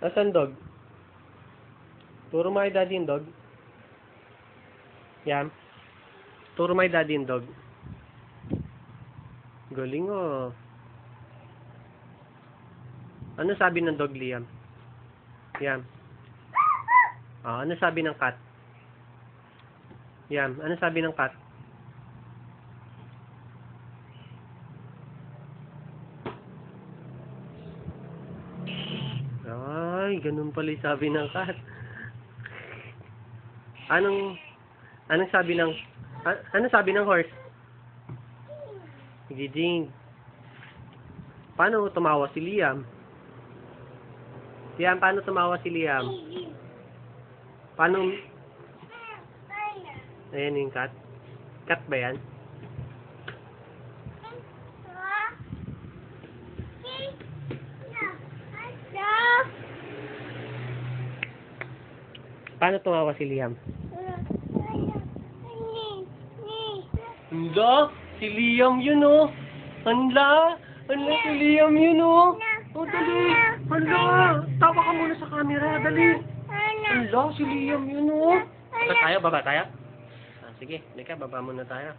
Nasaan dog? Turo mo kay daddy yung dog. Yan. Turo mo kay daddy yung dog. Galing oh. Ano sabi ng dog, Liam? Yan. Oh, ano sabi ng cat? Yan. Ano sabi ng cat? Ay, ganun pala yung sabi ng cat. Anong sabi ng ano sabi ng horse? Gijing. Paano tumawa si Liam? Liam, paano tumawa si Liam? Paano? Ayan yung cat. Cat ba yan? Paano tumawa si Liam? Hala, si Liam yun oh. Hala, si Liam yun oh. Oh, dali. Hala, tawa ka muna sa camera, dali. Hala, si Liam yun oh. Baba tayo? Ah, sige, halika, baba muna tayo.